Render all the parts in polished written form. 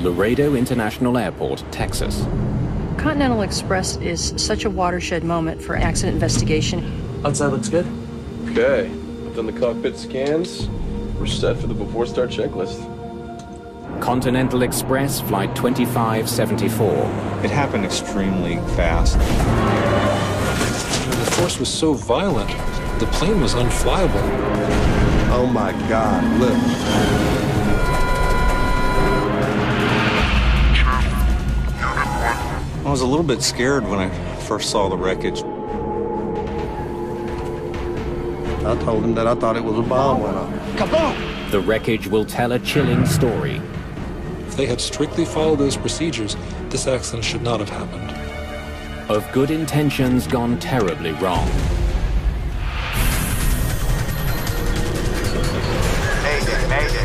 Laredo International Airport, Texas. Continental Express is such a watershed moment for accident investigation. Outside looks good. Okay, I've done the cockpit scans. We're set for the before start checklist. Continental Express Flight 2574. It happened extremely fast. The force was so violent, the plane was unflyable. Oh my God, look. I was a little bit scared when I first saw the wreckage. I told him that I thought it was a bomb went off. Kaboom! The wreckage will tell a chilling story. If they had strictly followed those procedures, this accident should not have happened. Of good intentions gone terribly wrong. Mayday, Mayday.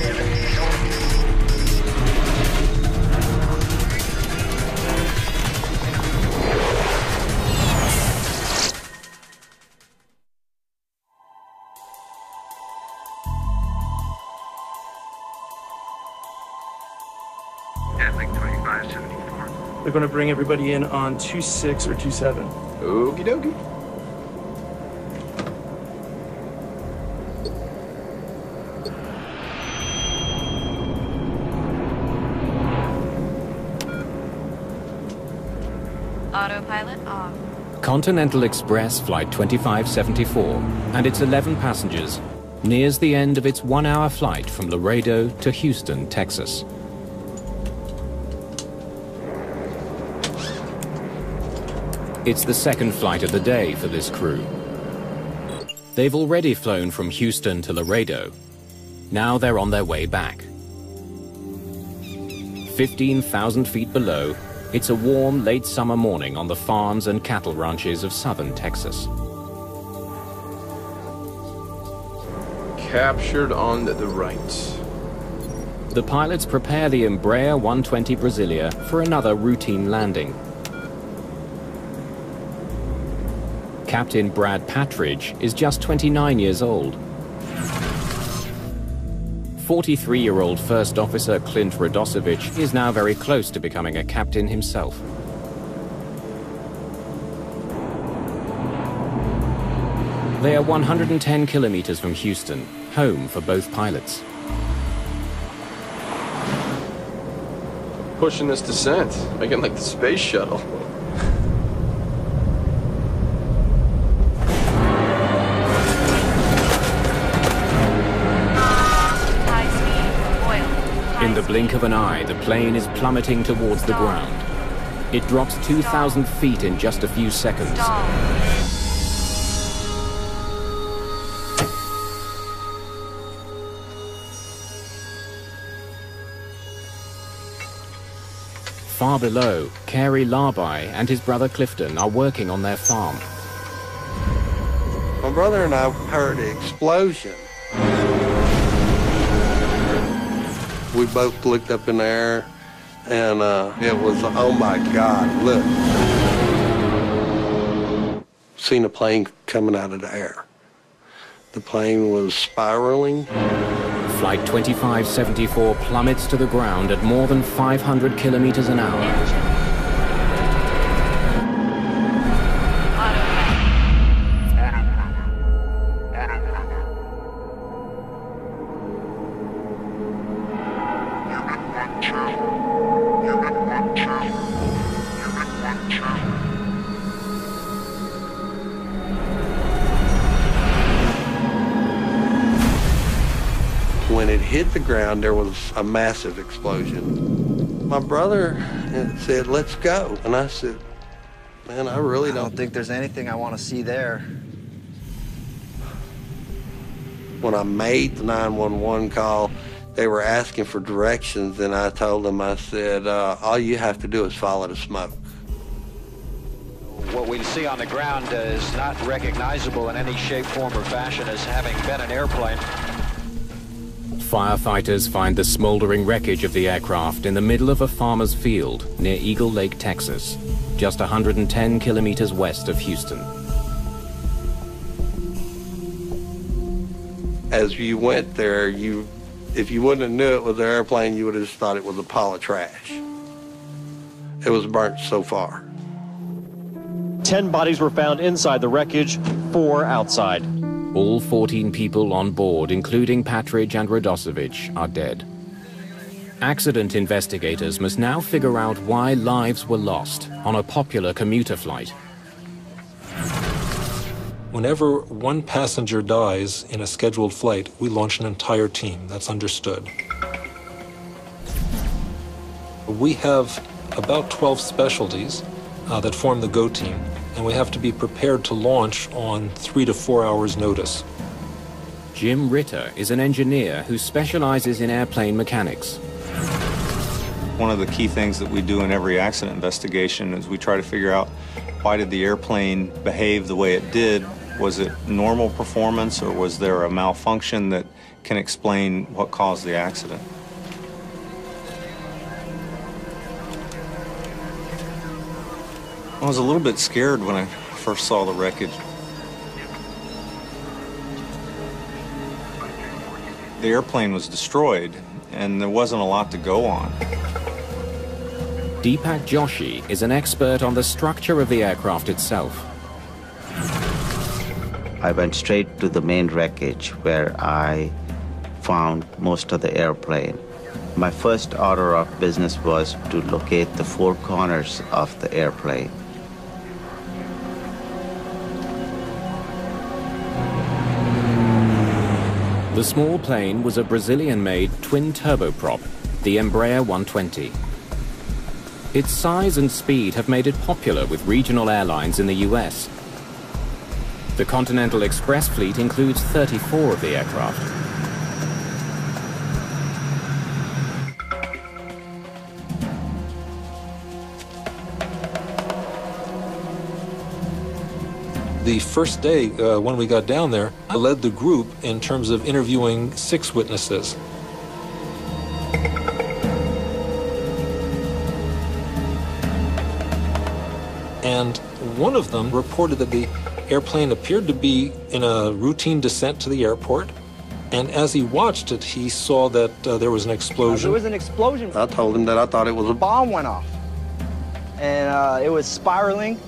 They're going to bring everybody in on 26 or 27. Okie dokie. Autopilot off. Continental Express Flight 2574 and its 11 passengers nears the end of its 1-hour flight from Laredo to Houston, Texas. It's the second flight of the day for this crew. They've already flown from Houston to Laredo. Now they're on their way back. 15,000 feet below, it's a warm, late summer morning on the farms and cattle ranches of southern Texas. Captured on the right. The pilots prepare the Embraer 120 Brasilia for another routine landing. Captain Brad Patridge is just 29 years old. 43-year-old First Officer Clint Radosevich is now very close to becoming a captain himself. They are 110 kilometers from Houston, home for both pilots. Pushing this descent, making like the space shuttle. In the blink of an eye, the plane is plummeting towards the ground. It drops 2,000 feet in just a few seconds. Far below, Carey Larby and his brother Clifton are working on their farm. My brother and I heard the explosion. We both looked up in the air, and it was, oh my God, look. Seen a plane coming out of the air. The plane was spiraling. Flight 2574 plummets to the ground at more than 500 kilometers an hour. When it hit the ground, there was a massive explosion. My brother said, "Let's go." And I said, "Man, I really don't think there's anything I want to see there." When I made the 911 call, they were asking for directions, and I told them, I said, all you have to do is follow the smoke. What we see on the ground is not recognizable in any shape, form, or fashion as having been an airplane. Firefighters find the smoldering wreckage of the aircraft in the middle of a farmer's field near Eagle Lake, Texas, just 110 kilometers west of Houston. As you went there, If you wouldn't have knew it was an airplane, you would have just thought it was a pile of trash. It was burnt so far. 10 bodies were found inside the wreckage, 4 outside. All 14 people on board, including Patridge and Radosevic, are dead. Accident investigators must now figure out why lives were lost on a popular commuter flight. Whenever one passenger dies in a scheduled flight, we launch an entire team. That's understood. We have about 12 specialties that form the GO team, and we have to be prepared to launch on 3 to 4 hours notice. Jim Ritter is an engineer who specializes in airplane mechanics. One of the key things that we do in every accident investigation is we try to figure out why did the airplane behave the way it did. Was it normal performance, or was there a malfunction that can explain what caused the accident? I was a little bit scared when I first saw the wreckage. The airplane was destroyed, and there wasn't a lot to go on. Deepak Joshi is an expert on the structure of the aircraft itself. I went straight to the main wreckage where I found most of the airplane. My first order of business was to locate the 4 corners of the airplane. The small plane was a Brazilian-made twin turboprop, the Embraer 120. Its size and speed have made it popular with regional airlines in the US. The Continental Express fleet includes 34 of the aircraft. The first day when we got down there, I led the group in terms of interviewing 6 witnesses. And one of them reported that the airplane appeared to be in a routine descent to the airport, and as he watched it, he saw that there was an explosion. There was an explosion. I told him that I thought it was a Bomb went off, and it was spiraling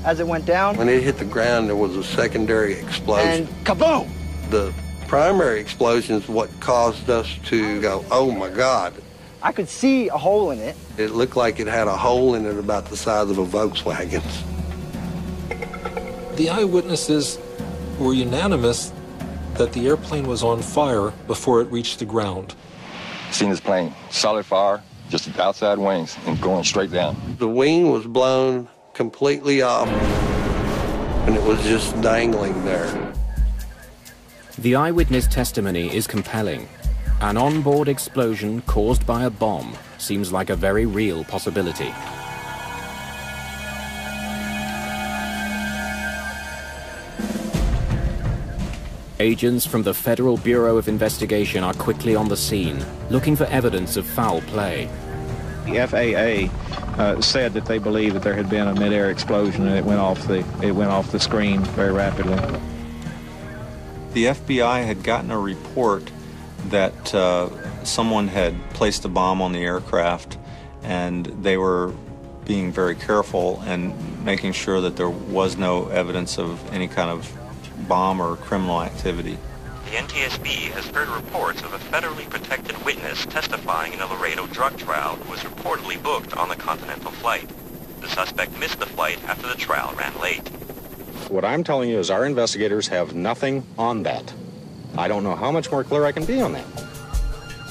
as it went down. When it hit the ground, there was a secondary explosion. And kaboom! The primary explosion is what caused us to go, oh my God. I could see a hole in it. It looked like it had a hole in it about the size of a Volkswagen. The eyewitnesses were unanimous that the airplane was on fire before it reached the ground. Seen this plane, solid fire, just the outside wings and going straight down. The wing was blown completely off, and it was just dangling there. The eyewitness testimony is compelling. An onboard explosion caused by a bomb seems like a very real possibility. Agents from the Federal Bureau of Investigation are quickly on the scene, looking for evidence of foul play. The FAA said that they believe that there had been a mid-air explosion and it went off the screen very rapidly. The FBI had gotten a report that someone had placed a bomb on the aircraft, and they were being very careful and making sure that there was no evidence of any kind of bomb or criminal activity. The NTSB has heard reports of a federally protected witness testifying in a Laredo drug trial who was reportedly booked on the Continental flight. The suspect missed the flight after the trial ran late. What I'm telling you is our investigators have nothing on that. I don't know how much more clear I can be on that.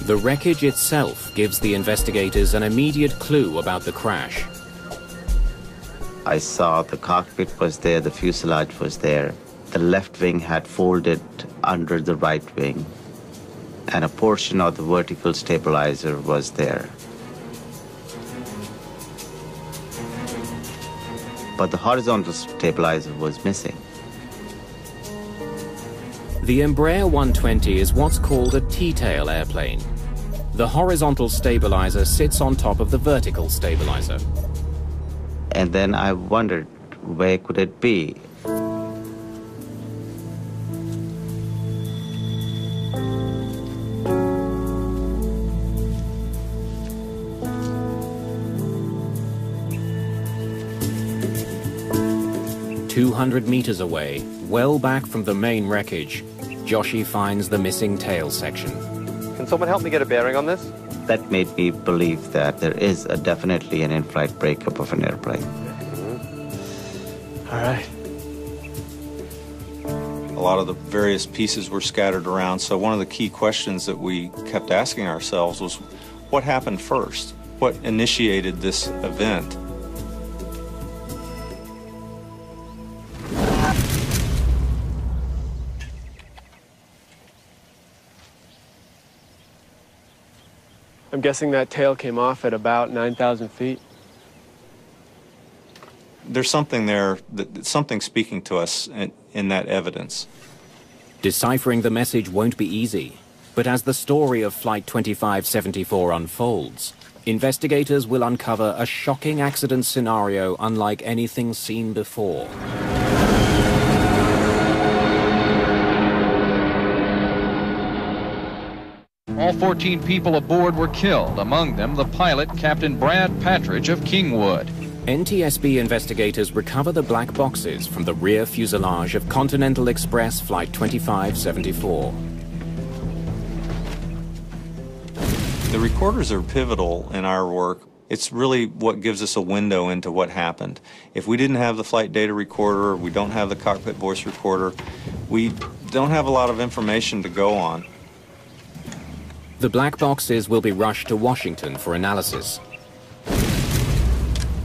The wreckage itself gives the investigators an immediate clue about the crash. I saw the cockpit was there, the fuselage was there. The left wing had folded under the right wing, and a portion of the vertical stabilizer was there. But the horizontal stabilizer was missing. The Embraer 120 is what's called a T-tail airplane. The horizontal stabilizer sits on top of the vertical stabilizer. And then I wondered, where could it be? 200 meters away, well back from the main wreckage, Joshi finds the missing tail section. Can someone help me get a bearing on this? That made me believe that there is definitely an in-flight breakup of an airplane. All right. A lot of the various pieces were scattered around, so one of the key questions that we kept asking ourselves was, what happened first? What initiated this event? I'm guessing that tail came off at about 9,000 feet. There's something there, something speaking to us in that evidence. Deciphering the message won't be easy, but as the story of Flight 2574 unfolds, investigators will uncover a shocking accident scenario unlike anything seen before. All 14 people aboard were killed, among them the pilot, Captain Brad Patridge of Kingwood. NTSB investigators recover the black boxes from the rear fuselage of Continental Express Flight 2574. The recorders are pivotal in our work. It's really what gives us a window into what happened. If we didn't have the flight data recorder, or we don't have the cockpit voice recorder, we don't have a lot of information to go on. The black boxes will be rushed to Washington for analysis.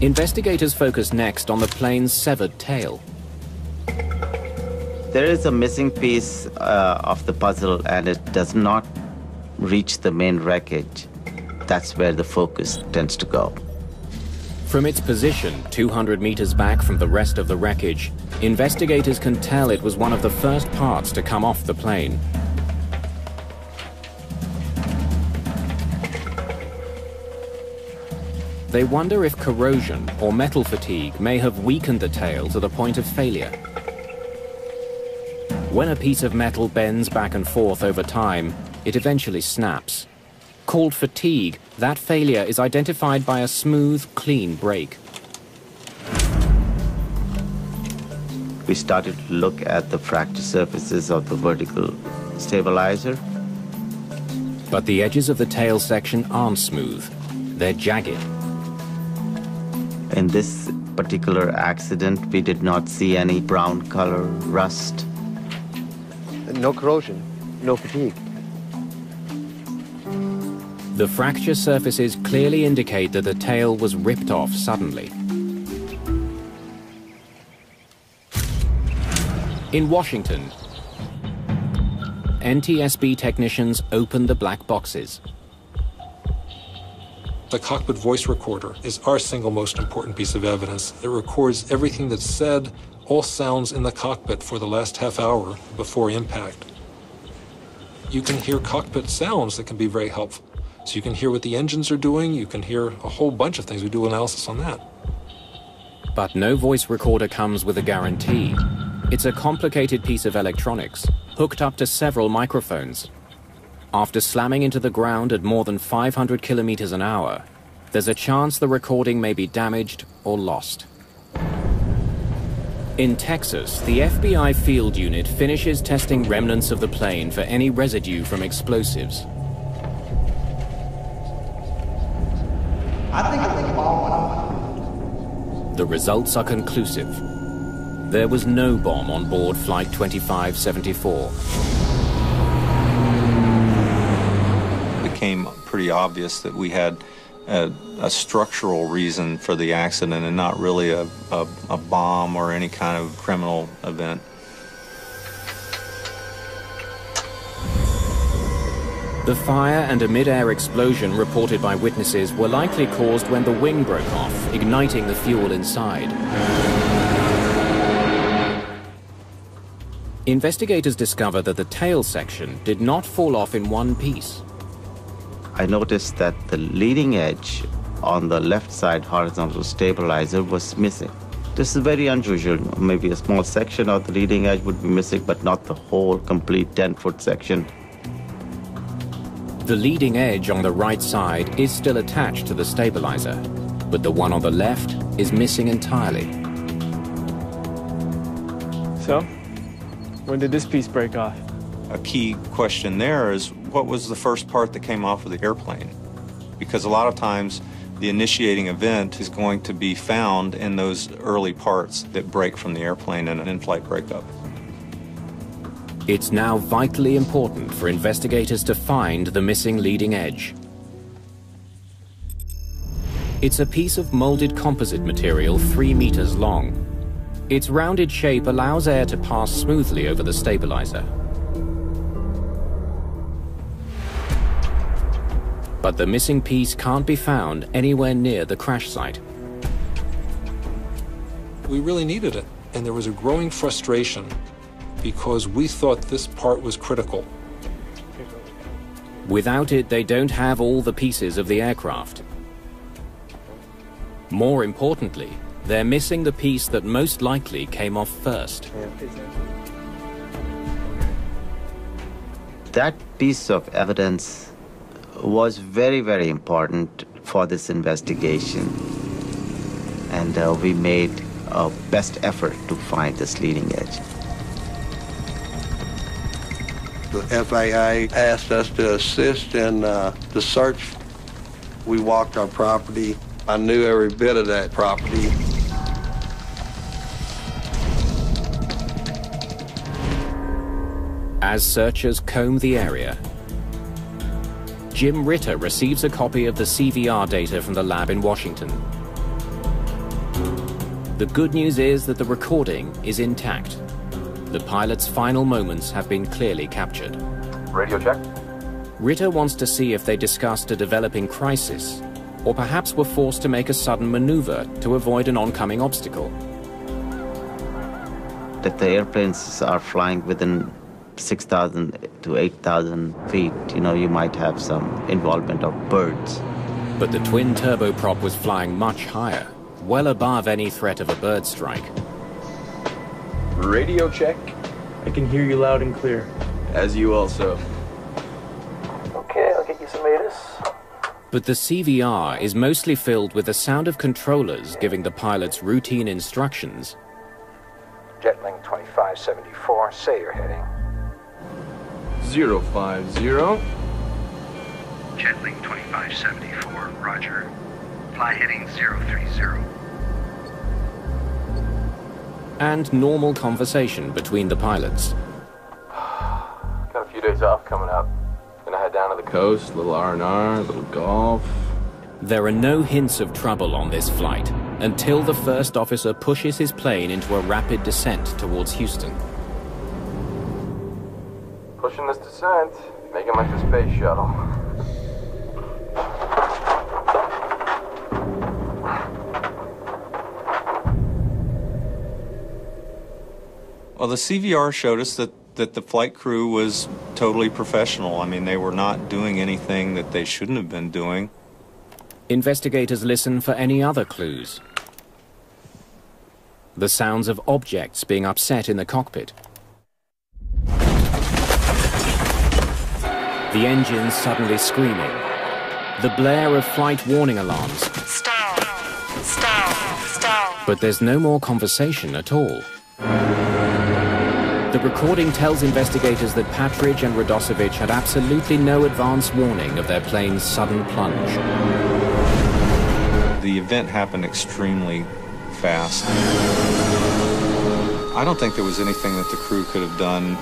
Investigators focus next on the plane's severed tail. There is a missing piece of the puzzle, and it does not reach the main wreckage. That's where the focus tends to go. From its position 200 meters back from the rest of the wreckage, investigators can tell it was one of the first parts to come off the plane. They wonder if corrosion or metal fatigue may have weakened the tail to the point of failure. When a piece of metal bends back and forth over time, it eventually snaps. Called fatigue, that failure is identified by a smooth, clean break. We started to look at the fracture surfaces of the vertical stabilizer. But the edges of the tail section aren't smooth. They're jagged. In this particular accident, we did not see any brown color, rust. No corrosion, no fatigue. The fracture surfaces clearly indicate that the tail was ripped off suddenly. In Washington, NTSB technicians opened the black boxes. The cockpit voice recorder is our single most important piece of evidence. It records everything that's said, all sounds in the cockpit for the last half hour before impact. You can hear cockpit sounds that can be very helpful. So you can hear what the engines are doing, you can hear a whole bunch of things. We do analysis on that. But no voice recorder comes with a guarantee. It's a complicated piece of electronics, hooked up to several microphones. After slamming into the ground at more than 500 kilometers an hour, there's a chance the recording may be damaged or lost. In Texas, the FBI field unit finishes testing remnants of the plane for any residue from explosives. I think the bomb went off. The results are conclusive. There was no bomb on board Flight 2574. It became pretty obvious that we had a structural reason for the accident and not really a bomb or any kind of criminal event. The fire and a mid-air explosion reported by witnesses were likely caused when the wing broke off, igniting the fuel inside. Investigators discovered that the tail section did not fall off in one piece. I noticed that the leading edge on the left side horizontal stabilizer was missing. This is very unusual. Maybe a small section of the leading edge would be missing, but not the whole complete 10-foot section. The leading edge on the right side is still attached to the stabilizer, but the one on the left is missing entirely. When did this piece break off? A key question there is, what was the first part that came off of the airplane? Because a lot of times the initiating event is going to be found in those early parts that break from the airplane in an in-flight breakup. It's now vitally important for investigators to find the missing leading edge. It's a piece of molded composite material 3 meters long. Its rounded shape allows air to pass smoothly over the stabilizer. But the missing piece can't be found anywhere near the crash site. We really needed it, and there was a growing frustration because we thought this part was critical. Without it, they don't have all the pieces of the aircraft. More importantly, they're missing the piece that most likely came off first. That piece of evidence was very, very important for this investigation. And we made our best effort to find this leading edge. The FAA asked us to assist in the search. We walked our property. I knew every bit of that property. As searchers comb the area, Jim Ritter receives a copy of the CVR data from the lab in Washington. The good news is that the recording is intact. The pilot's final moments have been clearly captured. Radio check. Ritter wants to see if they discussed a developing crisis, or perhaps were forced to make a sudden maneuver to avoid an oncoming obstacle. If the airplanes are flying within 6,000 to 8,000 feet, you might have some involvement of birds. But the twin turboprop was flying much higher, well above any threat of a bird strike. Radio check. I can hear you loud and clear. As you also. Okay, I'll get you some ATIS. But the CVR is mostly filled with the sound of controllers giving the pilots routine instructions. Jetling 2574, say your heading. 050. Jetling 2574, roger. Fly heading 030. And normal conversation between the pilots. Got a few days off coming up. Gonna head down to the coast, little R&R, little golf. There are no hints of trouble on this flight until the first officer pushes his plane into a rapid descent towards Houston. Pushing this descent, making like the space shuttle. Well, the CVR showed us that the flight crew was totally professional. I mean, they were not doing anything that they shouldn't have been doing. Investigators listen for any other clues. The sounds of objects being upset in the cockpit. The engines suddenly screaming. The blare of flight warning alarms. Stall. Stall. Stall. But there's no more conversation at all. The recording tells investigators that Patridge and Radosevich had absolutely no advance warning of their plane's sudden plunge. The event happened extremely fast. I don't think there was anything that the crew could have done.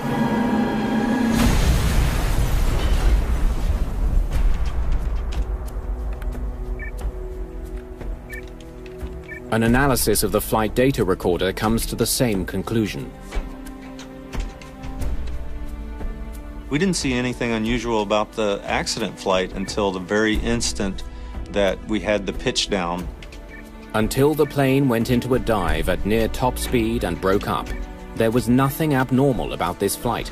An analysis of the flight data recorder comes to the same conclusion. We didn't see anything unusual about the accident flight until the very instant that we had the pitch down. Until the plane went into a dive at near top speed and broke up, there was nothing abnormal about this flight.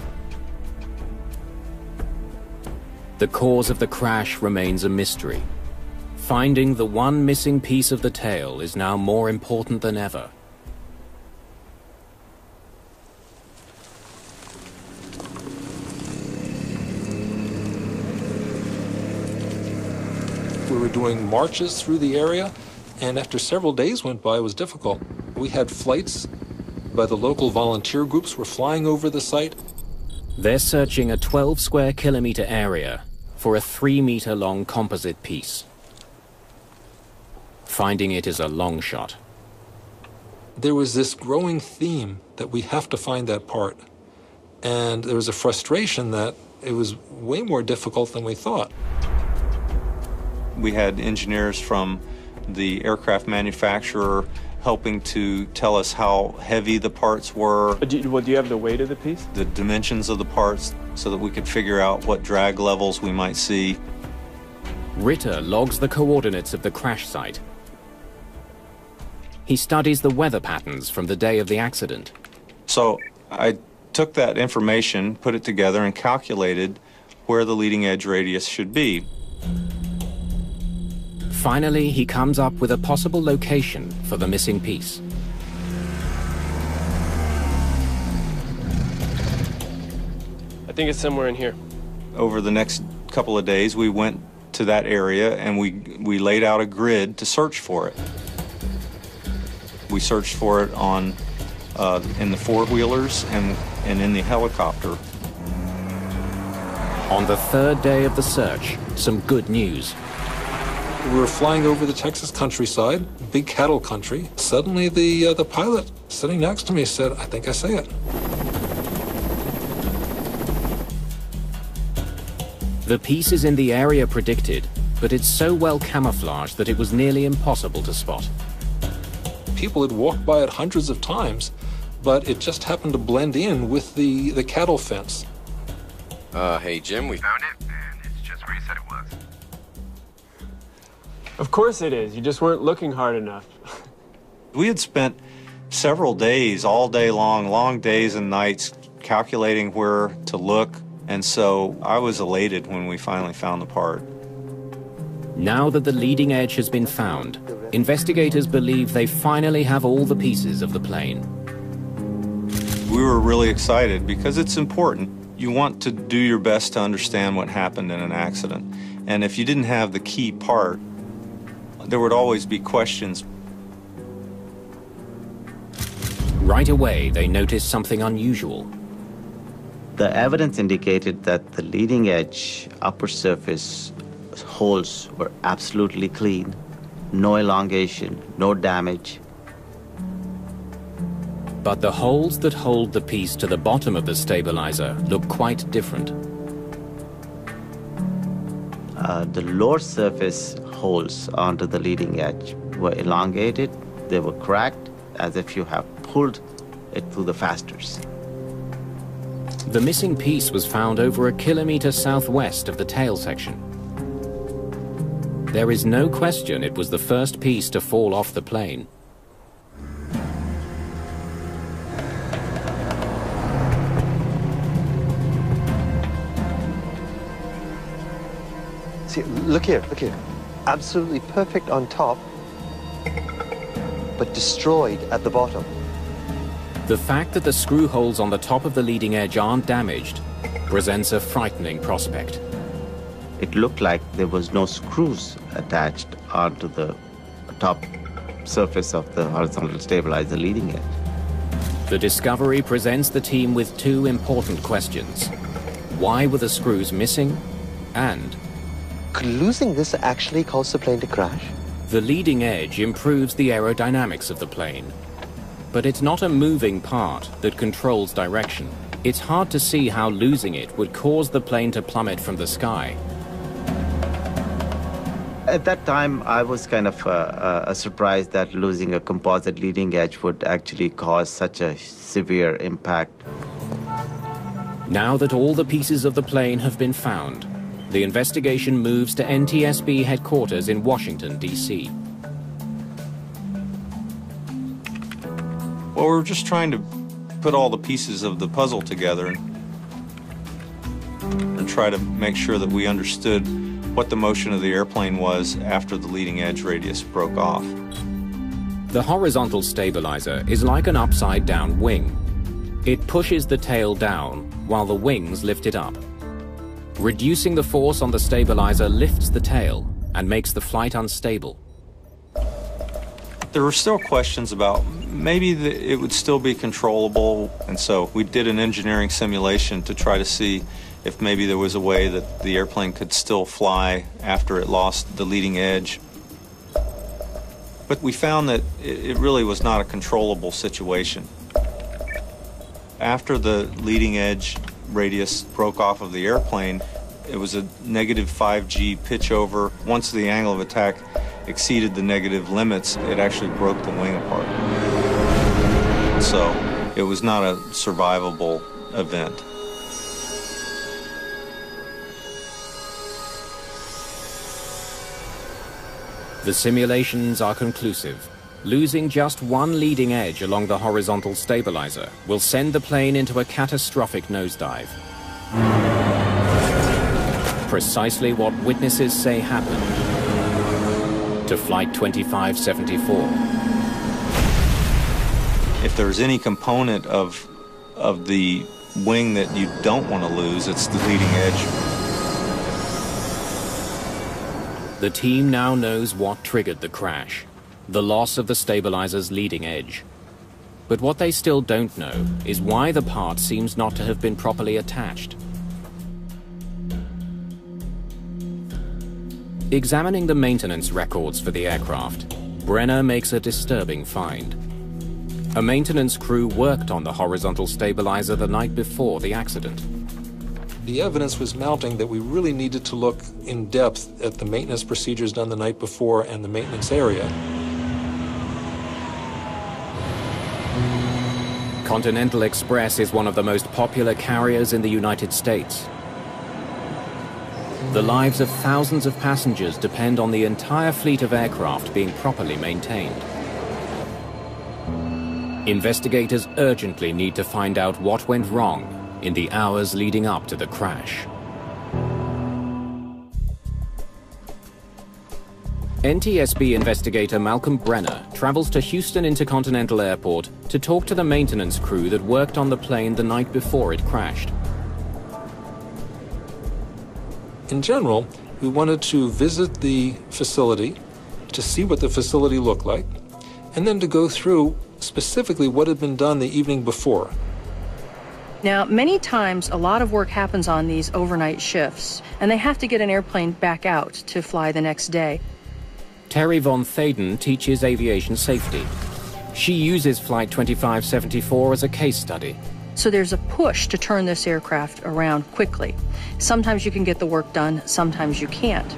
The cause of the crash remains a mystery. Finding the one missing piece of the tail is now more important than ever. We were doing marches through the area, and after several days went by, it was difficult. We had flights by the local volunteer groups were flying over the site. They're searching a 12 square kilometer area for a 3-meter long composite piece. Finding it is a long shot. There was this growing theme that we have to find that part. And there was a frustration that it was way more difficult than we thought. We had engineers from the aircraft manufacturer helping to tell us how heavy the parts were. Do you have the weight of the piece? The dimensions of the parts so that we could figure out what drag levels we might see. Ritter logs the coordinates of the crash site. He studies the weather patterns from the day of the accident. So I took that information, put it together, and calculated where the leading edge radius should be. Finally, he comes up with a possible location for the missing piece. I think it's somewhere in here. Over the next couple of days, we went to that area and we laid out a grid to search for it. We searched for it in the four-wheelers and in the helicopter. On the third day of the search, some good news. We were flying over the Texas countryside, big cattle country. Suddenly the pilot sitting next to me said, "I think I see it." The piece is in the area predicted, but it's so well camouflaged that it was nearly impossible to spot. People had walked by it hundreds of times, but it just happened to blend in with the cattle fence. Hey Jim, we found it, and it's just where you said it was. Of course it is. You just weren't looking hard enough. We had spent several days, all day long, long days and nights, calculating where to look, and so I was elated when we finally found the part. Now that the leading edge has been found, investigators believe they finally have all the pieces of the plane. We were really excited because it's important. You want to do your best to understand what happened in an accident. And if you didn't have the key part, there would always be questions. Right away, they noticed something unusual. The evidence indicated that the leading edge upper surface holes were absolutely clean, no elongation, no damage. But the holes that hold the piece to the bottom of the stabilizer look quite different. The lower surface holes onto the leading edge were elongated, they were cracked, as if you have pulled it through the fasteners. The missing piece was found over a kilometer southwest of the tail section. There is no question it was the first piece to fall off the plane. See, look here, look here. Absolutely perfect on top, but destroyed at the bottom. The fact that the screw holes on the top of the leading edge aren't damaged presents a frightening prospect. It looked like there was no screws attached onto the top surface of the horizontal stabilizer leading edge. The discovery presents the team with two important questions. Why were the screws missing? And could losing this actually cause the plane to crash? The leading edge improves the aerodynamics of the plane, but it's not a moving part that controls direction. It's hard to see how losing it would cause the plane to plummet from the sky. At that time, I was kind of surprised that losing a composite leading edge would actually cause such a severe impact. Now that all the pieces of the plane have been found, the investigation moves to NTSB headquarters in Washington, D.C. Well, we're just trying to put all the pieces of the puzzle together and try to make sure that we understood what the motion of the airplane was after the leading edge radius broke off. The horizontal stabilizer is like an upside-down wing. It pushes the tail down while the wings lift it up. Reducing the force on the stabilizer lifts the tail and makes the flight unstable. There were still questions about maybe it would still be controllable, and so we did an engineering simulation to try to see if maybe there was a way that the airplane could still fly after it lost the leading edge. But we found that it really was not a controllable situation. After the leading edge radius broke off of the airplane, it was a negative 5G pitch over. Once the angle of attack exceeded the negative limits, it actually broke the wing apart. So it was not a survivable event. The simulations are conclusive. Losing just one leading edge along the horizontal stabilizer will send the plane into a catastrophic nosedive. Precisely what witnesses say happened to Flight 2574. If there's any component of the wing that you don't want to lose, it's the leading edge. The team now knows what triggered the crash, the loss of the stabilizer's leading edge. But what they still don't know is why the part seems not to have been properly attached. Examining the maintenance records for the aircraft, Brenner makes a disturbing find. A maintenance crew worked on the horizontal stabilizer the night before the accident. The evidence was mounting that we really needed to look in depth at the maintenance procedures done the night before and the maintenance area. Continental Express is one of the most popular carriers in the United States. The lives of thousands of passengers depend on the entire fleet of aircraft being properly maintained. Investigators urgently need to find out what went wrong in the hours leading up to the crash. NTSB investigator Malcolm Brenner travels to Houston Intercontinental Airport to talk to the maintenance crew that worked on the plane the night before it crashed. In general, we wanted to visit the facility to see what the facility looked like, and then to go through specifically what had been done the evening before. Now, many times a lot of work happens on these overnight shifts, and they have to get an airplane back out to fly the next day. Terry Von Thaden teaches aviation safety. She uses Flight 2574 as a case study. So there's a push to turn this aircraft around quickly. Sometimes you can get the work done, sometimes you can't.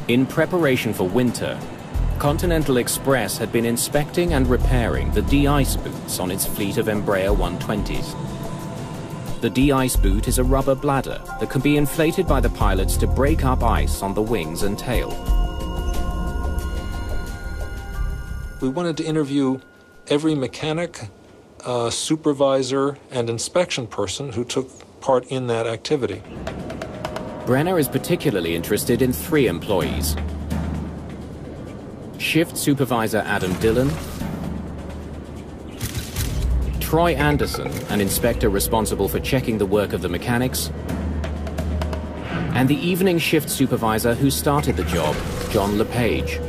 In preparation for winter, Continental Express had been inspecting and repairing the de-ice boots on its fleet of Embraer 120s. The de-ice boot is a rubber bladder that can be inflated by the pilots to break up ice on the wings and tail. We wanted to interview every mechanic, supervisor, and inspection person who took part in that activity. Brenner is particularly interested in 3 employees. Shift supervisor Adam Dillon, Troy Anderson, an inspector responsible for checking the work of the mechanics, and the evening shift supervisor who started the job, John LePage.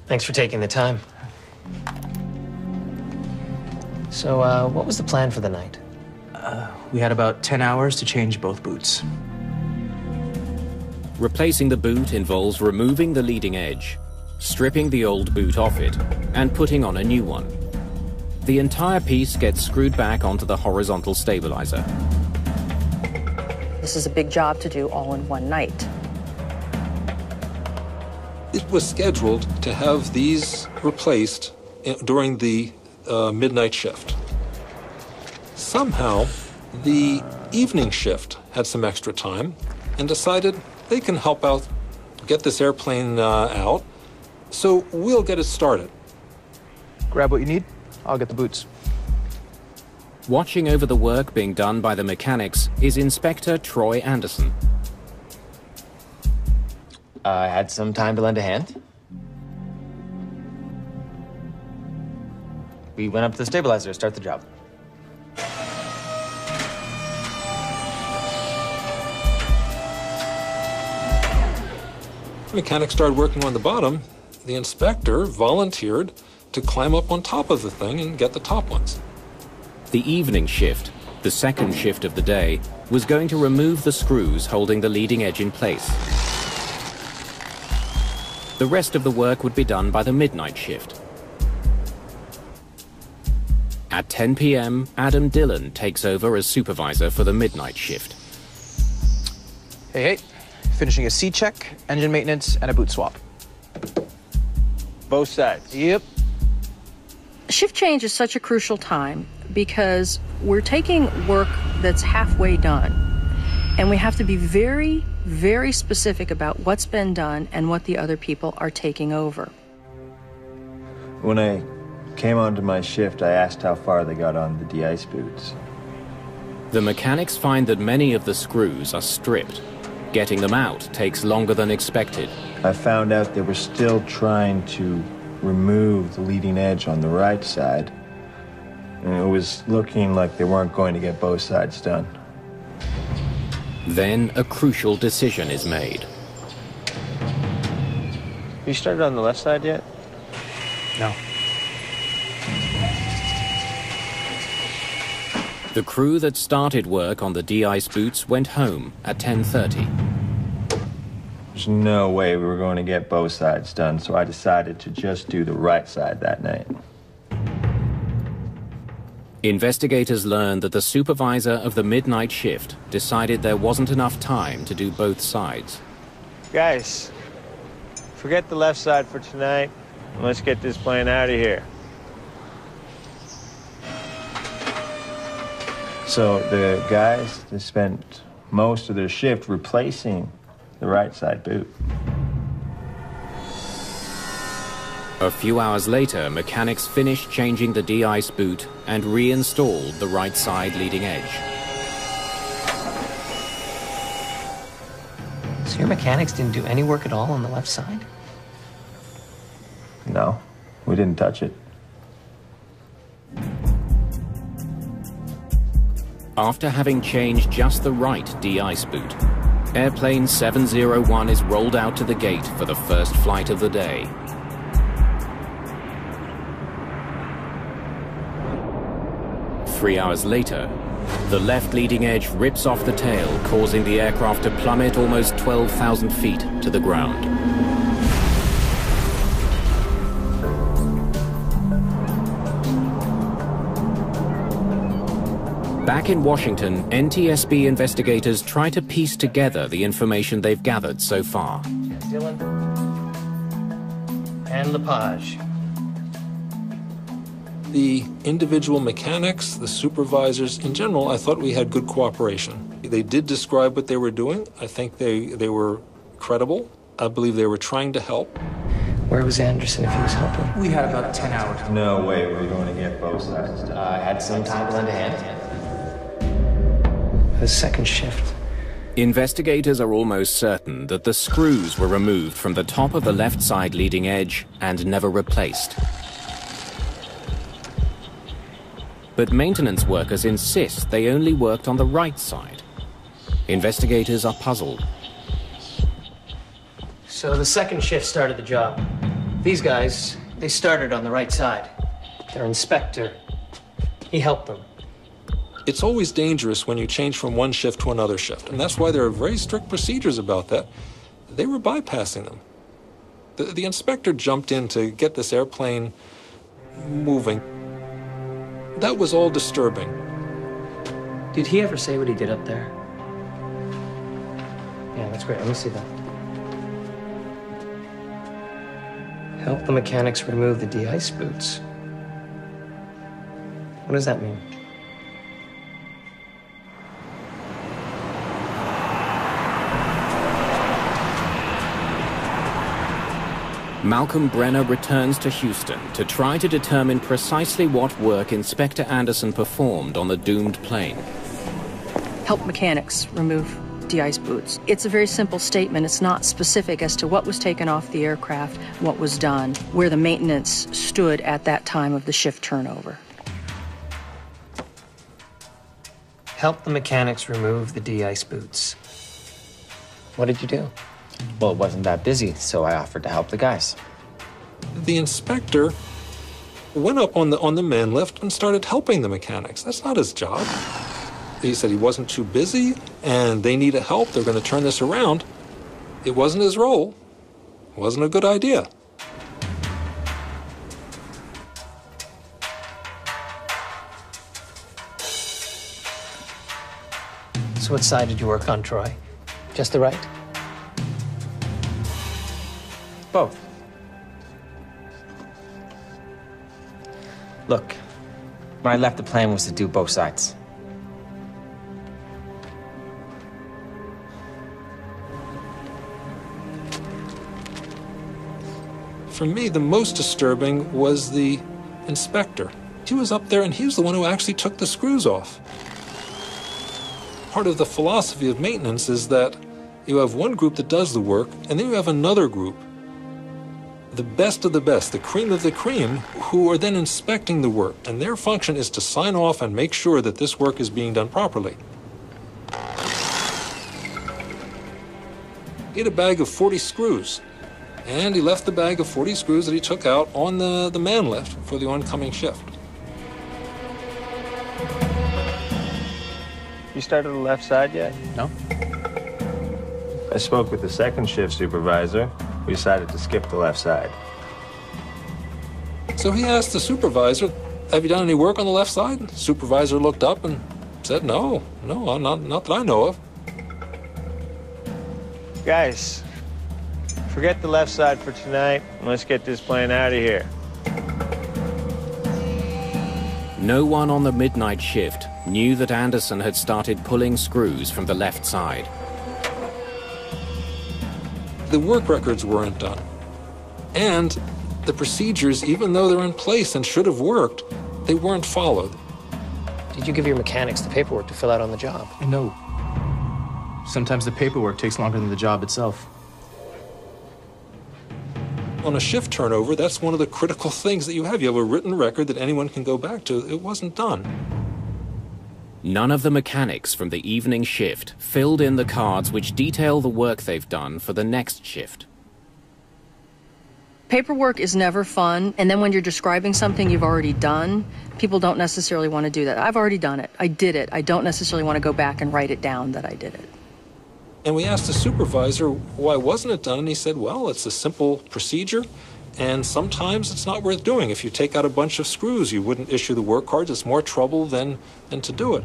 Thanks for taking the time. So, what was the plan for the night? We had about 10 hours to change both boots. Replacing the boot involves removing the leading edge, stripping the old boot off it, and putting on a new one. The entire piece gets screwed back onto the horizontal stabilizer. This is a big job to do all in one night. It was scheduled to have these replaced during the midnight shift. Somehow, the evening shift had some extra time and decided they can help out get this airplane out, so we'll get it started. Grab what you need, I'll get the boots. Watching over the work being done by the mechanics is Inspector Troy Anderson. I had some time to lend a hand. We went up to the stabilizer to start the job. the mechanics started working on the bottom, the inspector volunteered to climb up on top of the thing and get the top ones. The evening shift, the second shift of the day, was going to remove the screws holding the leading edge in place. The rest of the work would be done by the midnight shift. At 10 p.m., Adam Dillon takes over as supervisor for the midnight shift. Hey, finishing a C-check, engine maintenance, and a boot swap. Both sides? Yep. Shift change is such a crucial time because we're taking work that's halfway done, and we have to be very, very specific about what's been done and what the other people are taking over. When I came onto my shift, I asked how far they got on the de-ice boots. The mechanics find that many of the screws are stripped. Getting them out takes longer than expected. I found out they were still trying to remove the leading edge on the right side, and it was looking like they weren't going to get both sides done. Then a crucial decision is made. You started on the left side yet? No. The crew that started work on the de-ice boots went home at 10:30. There's no way we were going to get both sides done, so I decided to just do the right side that night. Investigators learned that the supervisor of the midnight shift decided there wasn't enough time to do both sides. Guys, forget the left side for tonight, and let's get this plane out of here. So the guys, they spent most of their shift replacing the right side boot. A few hours later, mechanics finished changing the de-ice boot and reinstalled the right side leading edge. So your mechanics didn't do any work at all on the left side? No, we didn't touch it. After having changed just the right de-ice boot, Airplane 701 is rolled out to the gate for the first flight of the day. Three hours later, the left leading edge rips off the tail, causing the aircraft to plummet almost 12,000 feet to the ground. Back in Washington, NTSB investigators try to piece together the information they've gathered so far. Dillon and Lepage. The individual mechanics, the supervisors, in general, I thought we had good cooperation. They did describe what they were doing. I think they were credible. I believe they were trying to help. Where was Anderson if he was helping? We had about 10 hours. No way we were going to get both sides done. I had some time to lend a hand. The second shift. Investigators are almost certain that the screws were removed from the top of the left side leading edge and never replaced. But maintenance workers insist they only worked on the right side. Investigators are puzzled. So the second shift started the job. These guys, they started on the right side. Their inspector, he helped them. It's always dangerous when you change from one shift to another shift, and that's why there are very strict procedures about that. They were bypassing them. The inspector jumped in to get this airplane moving. That was all disturbing. Did he ever say what he did up there? Yeah, that's great. Let me see that. Help the mechanics remove the de-ice boots. What does that mean? Malcolm Brenner returns to Houston to try to determine precisely what work Inspector Anderson performed on the doomed plane. Help mechanics remove de-ice boots. It's a very simple statement. It's not specific as to what was taken off the aircraft, what was done, where the maintenance stood at that time of the shift turnover. Help the mechanics remove the de-ice boots. What did you do? Well, it wasn't that busy, so I offered to help the guys. The inspector went up on the man lift and started helping the mechanics. That's not his job. He said he wasn't too busy and they needed help. They're going to turn this around. It wasn't his role. It wasn't a good idea. So what side did you work on, Troy? Just the right? Both. Look, when I left, the plan was to do both sides. For me, the most disturbing was the inspector. He was up there and he was the one who actually took the screws off. Part of the philosophy of maintenance is that you have one group that does the work, and then you have another group, the best of the best, the cream of the cream, who are then inspecting the work, and their function is to sign off and make sure that this work is being done properly. He had a bag of 40 screws, and he left the bag of 40 screws that he took out on the man lift for the oncoming shift. You started on the left side yet? No. I spoke with the second shift supervisor. We decided to skip the left side. So he asked the supervisor, have you done any work on the left side? The supervisor looked up and said, no, not that I know of. Guys, forget the left side for tonight, and let's get this plane out of here. No one on the midnight shift knew that Anderson had started pulling screws from the left side. The work records weren't done. And the procedures, even though they're in place and should have worked, they weren't followed. Did you give your mechanics the paperwork to fill out on the job? No. Sometimes the paperwork takes longer than the job itself. On a shift turnover, that's one of the critical things that you have. You have a written record that anyone can go back to. It wasn't done. None of the mechanics from the evening shift filled in the cards which detail the work they've done for the next shift. Paperwork is never fun, and then when you're describing something you've already done, people don't necessarily want to do that. I've already done it. I did it. I don't necessarily want to go back and write it down that I did it. And we asked the supervisor, why wasn't it done? And he said, well, it's a simple procedure, and sometimes it's not worth doing. If you take out a bunch of screws, you wouldn't issue the work cards. It's more trouble than to do it.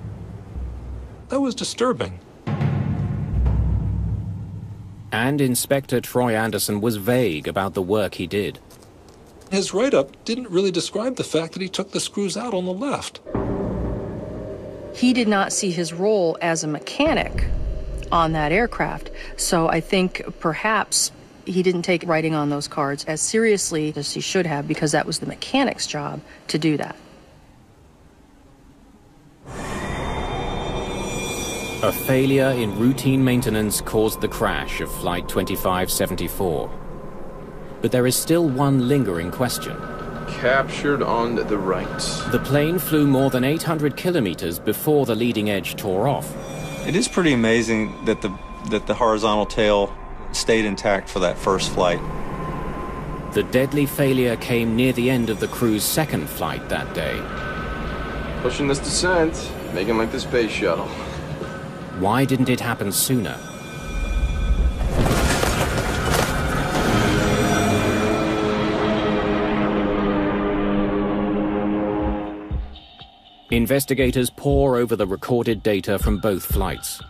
That was disturbing. And Inspector Troy Anderson was vague about the work he did. His write-up didn't really describe the fact that he took the screws out on the left. He did not see his role as a mechanic on that aircraft, so I think perhaps he didn't take writing on those cards as seriously as he should have, because that was the mechanic's job to do that. A failure in routine maintenance caused the crash of Flight 2574. But there is still one lingering question. Captured on the right. The plane flew more than 800 kilometers before the leading edge tore off. It is pretty amazing that the horizontal tail stayed intact for that first flight. The deadly failure came near the end of the crew's second flight that day. Pushing this descent, making like the space shuttle. Why didn't it happen sooner? Investigators pore over the recorded data from both flights.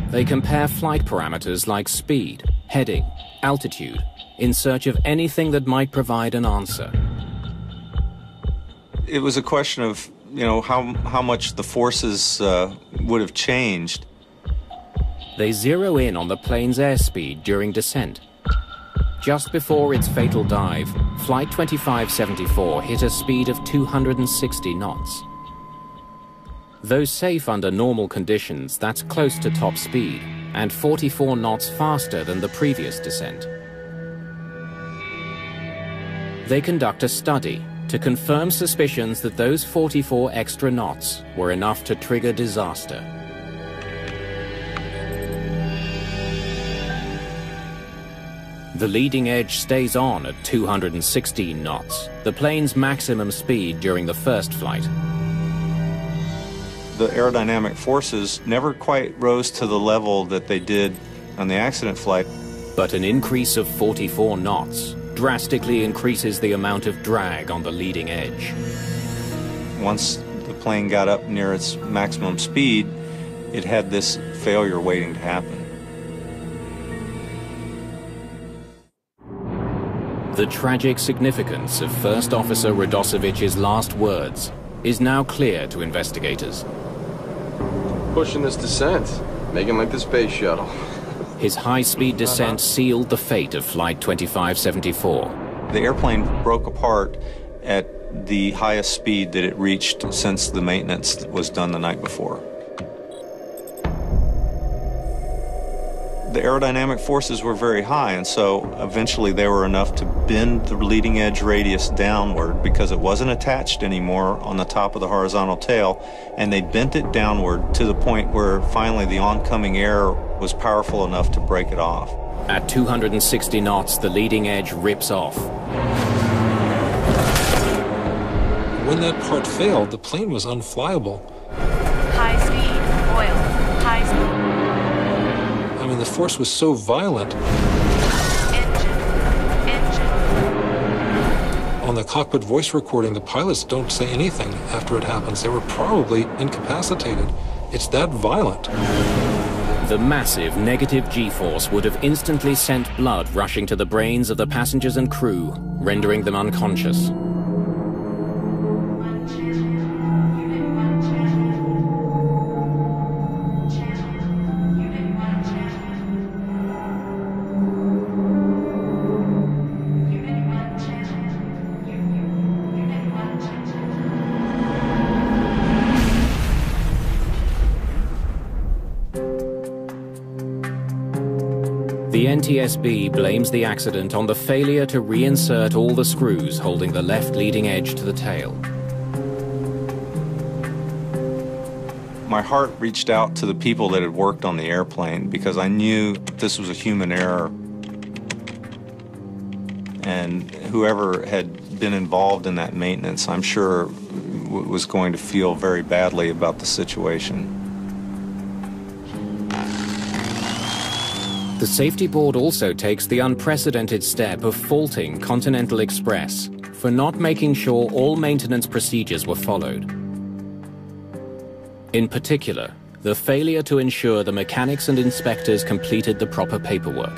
They compare flight parameters like speed, heading, altitude, in search of anything that might provide an answer. It was a question of, how much the forces would have changed. They zero in on the plane's airspeed during descent. Just before its fatal dive, Flight 2574 hit a speed of 260 knots. Though safe under normal conditions, that's close to top speed, and 44 knots faster than the previous descent. They conduct a study to confirm suspicions that those 44 extra knots were enough to trigger disaster. The leading edge stays on at 216 knots, the plane's maximum speed during the first flight. The aerodynamic forces never quite rose to the level that they did on the accident flight. But an increase of 44 knots drastically increases the amount of drag on the leading edge. Once the plane got up near its maximum speed, it had this failure waiting to happen. The tragic significance of First Officer Radosevich's last words is now clear to investigators. Pushing this descent, making like the space shuttle. His high-speed descent sealed the fate of Flight 2574. The airplane broke apart at the highest speed that it reached since the maintenance was done the night before. The aerodynamic forces were very high, and so eventually they were enough to bend the leading edge radius downward because it wasn't attached anymore on the top of the horizontal tail, and they bent it downward to the point where finally the oncoming air was powerful enough to break it off. At 260 knots, the leading edge rips off. When that part failed, the plane was unflyable. High speed, oil, high speed. I mean, the force was so violent. Engine. On the cockpit voice recording, the pilots don't say anything after it happens. They were probably incapacitated. It's that violent. The massive negative G-force would have instantly sent blood rushing to the brains of the passengers and crew, rendering them unconscious. The NTSB blames the accident on the failure to reinsert all the screws holding the left leading edge to the tail. My heart reached out to the people that had worked on the airplane because I knew this was a human error. And whoever had been involved in that maintenance, I'm sure, was going to feel very badly about the situation. The safety board also takes the unprecedented step of faulting Continental Express for not making sure all maintenance procedures were followed. In particular, the failure to ensure the mechanics and inspectors completed the proper paperwork.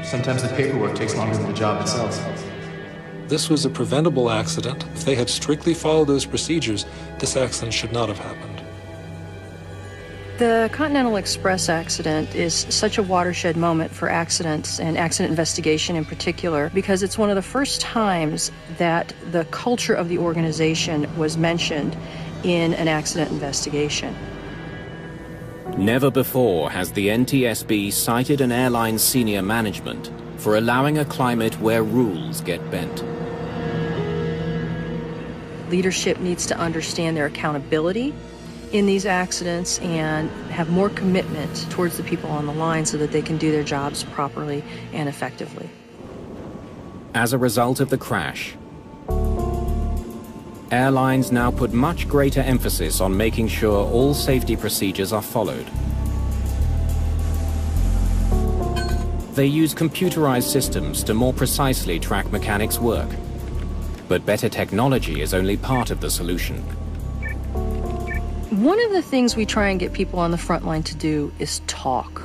Sometimes the paperwork takes longer than the job itself. This was a preventable accident. If they had strictly followed those procedures, this accident should not have happened. The Continental Express accident is such a watershed moment for accidents and accident investigation in particular because it's one of the first times that the culture of the organization was mentioned in an accident investigation. Never before has the NTSB cited an airline's senior management for allowing a climate where rules get bent. Leadership needs to understand their accountability in these accidents and have more commitment towards the people on the line so that they can do their jobs properly and effectively. As a result of the crash, airlines now put much greater emphasis on making sure all safety procedures are followed. They use computerized systems to more precisely track mechanics' work. But better technology is only part of the solution. One of the things we try and get people on the front line to do is talk.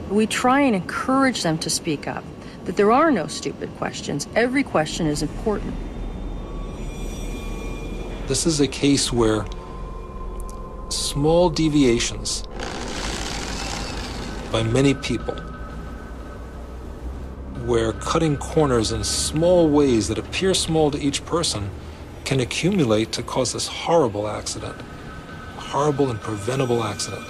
We try and encourage them to speak up, that there are no stupid questions. Every question is important. This is a case where small deviations by many people, where cutting corners in small ways that appear small to each person can accumulate to cause this horrible accident. Horrible and preventable accident.